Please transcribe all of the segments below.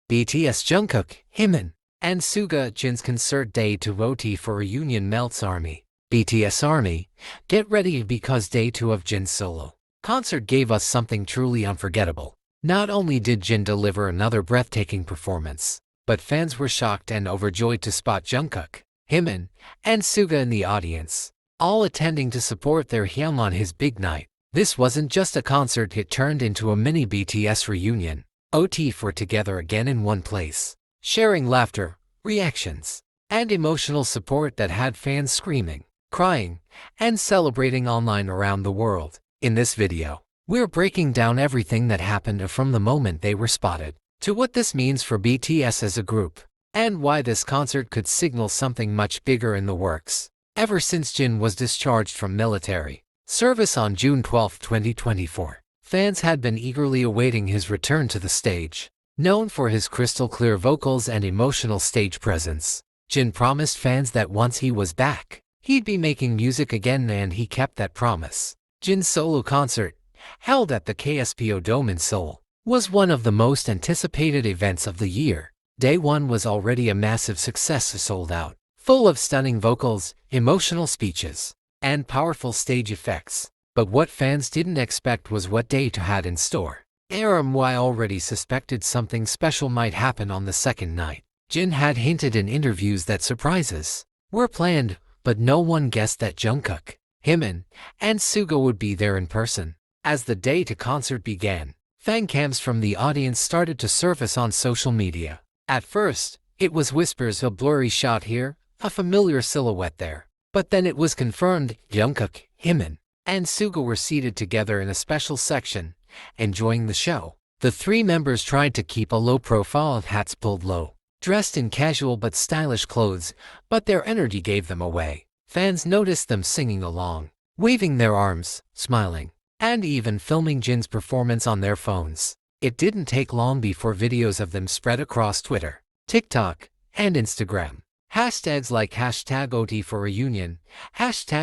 BTS Jungkook, Jimin, and SUGA Jin's concert day to OT for reunion melts ARMY. BTS ARMY, get ready because day 2 of Jin's solo concert gave us something truly unforgettable. Not only did Jin deliver another breathtaking performance, but fans were shocked and overjoyed to spot Jungkook, Jimin, and SUGA in the audience, all attending to support their hyung on his big night. This wasn't just a concert, it turned into a mini BTS reunion. OT for together again in one place, sharing laughter, reactions, and emotional support that had fans screaming, crying, and celebrating online around the world. In this video, we're breaking down everything that happened from the moment they were spotted, to what this means for BTS as a group, and why this concert could signal something much bigger in the works. Ever since Jin was discharged from military service on June 12, 2024, fans had been eagerly awaiting his return to the stage. Known for his crystal-clear vocals and emotional stage presence, Jin promised fans that once he was back, he'd be making music again, and he kept that promise. Jin's solo concert, held at the KSPO Dome in Seoul, was one of the most anticipated events of the year. Day 1 was already a massive success, sold out, full of stunning vocals, emotional speeches, and powerful stage effects. But what fans didn't expect was what Day 2 had in store. ARMY already suspected something special might happen on the second night. Jin had hinted in interviews that surprises were planned, but no one guessed that Jungkook, Jimin, and SUGA would be there in person. As the Day 2 concert began, FANCAMs from the audience started to surface on social media. At first, it was whispers, a blurry shot here, a familiar silhouette there. But then it was confirmed, Jungkook, Jimin, and SUGA were seated together in a special section, enjoying the show. The three members tried to keep a low profile, hats pulled low, dressed in casual but stylish clothes, but their energy gave them away. Fans noticed them singing along, waving their arms, smiling, and even filming Jin's performance on their phones. It didn't take long before videos of them spread across Twitter, TikTok, and Instagram. Hashtags like #OT for reunion,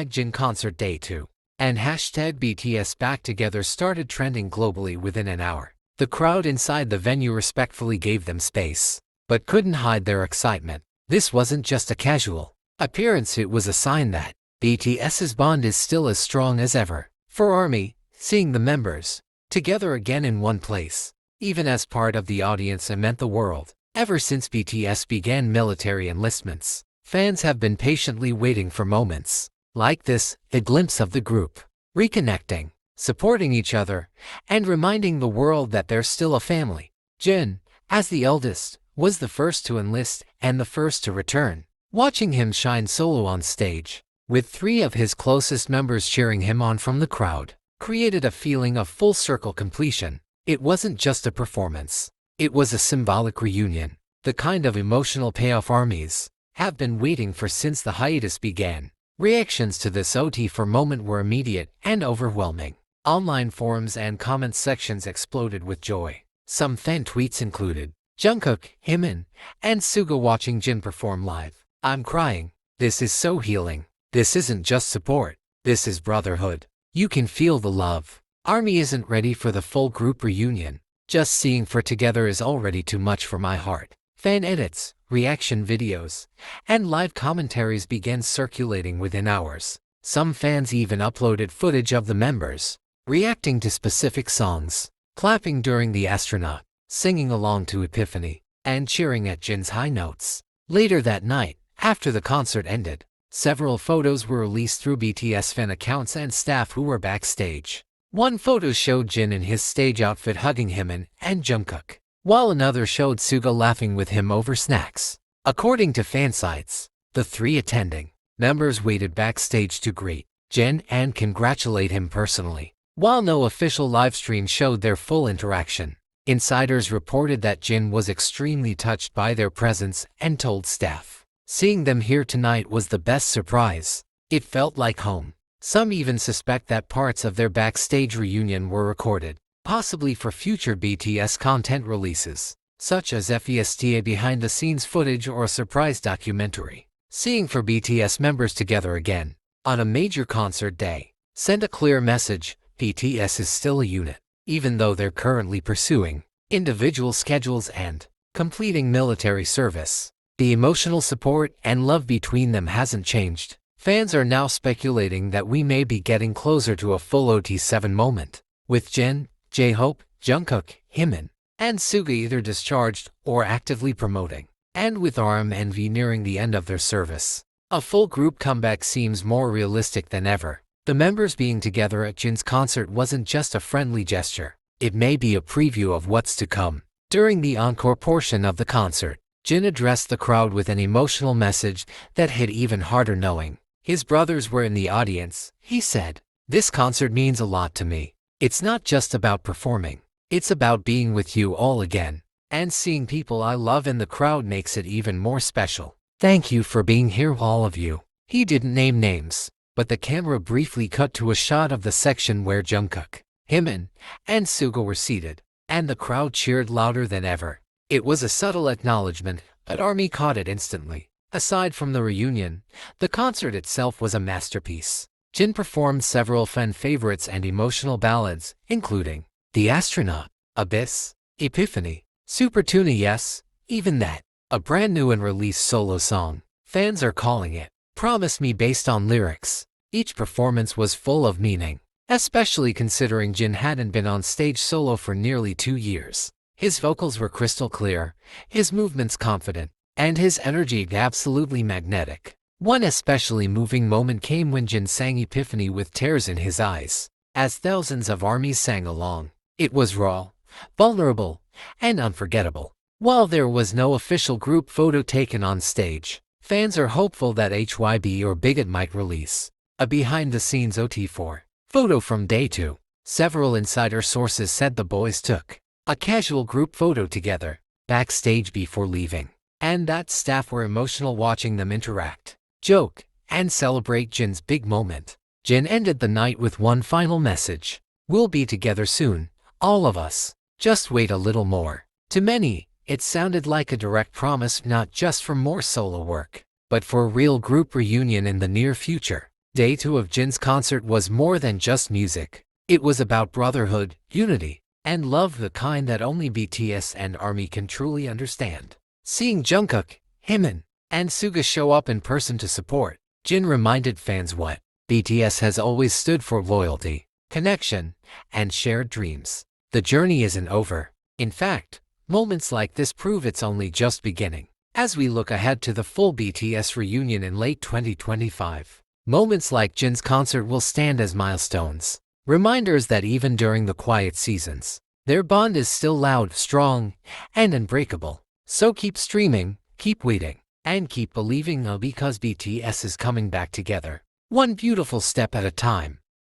#Jin Concert Day 2, and #BTS Back Together started trending globally within an hour. The crowd inside the venue respectfully gave them space, but couldn't hide their excitement. This wasn't just a casual appearance, it was a sign that BTS's bond is still as strong as ever. For ARMY, seeing the members together again in one place, even as part of the audience, it meant the world. Ever since BTS began military enlistments, fans have been patiently waiting for moments like this, a glimpse of the group reconnecting, supporting each other, and reminding the world that they're still a family. Jin, as the eldest, was the first to enlist and the first to return. Watching him shine solo on stage, with 3 of his closest members cheering him on from the crowd, created a feeling of full circle completion. It wasn't just a performance, it was a symbolic reunion, the kind of emotional payoff armies have been waiting for since the hiatus began. Reactions to this OT for moment were immediate and overwhelming. Online forums and comment sections exploded with joy. Some fan tweets included, Jungkook, Jimin, and SUGA watching Jin perform live. I'm crying. This is so healing. This isn't just support. This is brotherhood. You can feel the love. ARMY isn't ready for the full group reunion. Just seeing for together is already too much for my heart. Fan edits, reaction videos, and live commentaries began circulating within hours. Some fans even uploaded footage of the members reacting to specific songs, clapping during the astronaut, singing along to Epiphany, and cheering at Jin's high notes. Later that night, after the concert ended, several photos were released through BTS fan accounts and staff who were backstage. One photo showed Jin in his stage outfit hugging Jimin and Jungkook, while another showed SUGA laughing with him over snacks. According to fan sites, the 3 attending members waited backstage to greet Jin and congratulate him personally, while no official livestream showed their full interaction. Insiders reported that Jin was extremely touched by their presence and told staff, seeing them here tonight was the best surprise. It felt like home. Some even suspect that parts of their backstage reunion were recorded, possibly for future BTS content releases, such as FESTA behind-the-scenes footage or a surprise documentary. Seeing for BTS members together again on a major concert day sent a clear message: BTS is still a unit, even though they're currently pursuing individual schedules and completing military service. The emotional support and love between them hasn't changed. Fans are now speculating that we may be getting closer to a full OT7 moment, with Jin, J-Hope, Jungkook, Jimin, and Suga either discharged or actively promoting, and with RM and V nearing the end of their service. A full group comeback seems more realistic than ever. The members being together at Jin's concert wasn't just a friendly gesture. It may be a preview of what's to come. During the encore portion of the concert, Jin addressed the crowd with an emotional message that hit even harder knowing his brothers were in the audience. He said, "This concert means a lot to me. It's not just about performing. It's about being with you all again. And seeing people I love in the crowd makes it even more special. Thank you for being here, all of you." He didn't name names, but the camera briefly cut to a shot of the section where Jungkook, Jimin, and Suga were seated, and the crowd cheered louder than ever. It was a subtle acknowledgement, but ARMY caught it instantly. Aside from the reunion, the concert itself was a masterpiece. Jin performed several fan favorites and emotional ballads, including The Astronaut, Abyss, Epiphany, Super Tuna Yes, Even That, a brand new and released solo song. Fans are calling it Promise Me based on lyrics. Each performance was full of meaning, especially considering Jin hadn't been on stage solo for nearly 2 years. His vocals were crystal clear, his movements confident, and his energy absolutely magnetic. One especially moving moment came when Jin sang Epiphany with tears in his eyes, as thousands of ARMYs sang along. It was raw, vulnerable, and unforgettable. While there was no official group photo taken on stage, fans are hopeful that HYB or Bigot might release a behind-the-scenes OT4 photo from day 2. Several insider sources said the boys took a casual group photo together backstage before leaving, and that staff were emotional watching them interact, joke, and celebrate Jin's big moment. Jin ended the night with one final message: "We'll be together soon, all of us. Just wait a little more." To many, it sounded like a direct promise not just for more solo work, but for a real group reunion in the near future. Day 2 of Jin's concert was more than just music. It was about brotherhood, unity, and love, the kind that only BTS and ARMY can truly understand. Seeing Jungkook, Jimin, and Suga show up in person to support, Jin reminded fans what BTS has always stood for: loyalty, connection, and shared dreams. The journey isn't over. In fact, moments like this prove it's only just beginning. As we look ahead to the full BTS reunion in late 2025, moments like Jin's concert will stand as milestones, reminders that even during the quiet seasons, their bond is still loud, strong, and unbreakable. So keep streaming, keep waiting, and keep believing, because BTS is coming back together, one beautiful step at a time.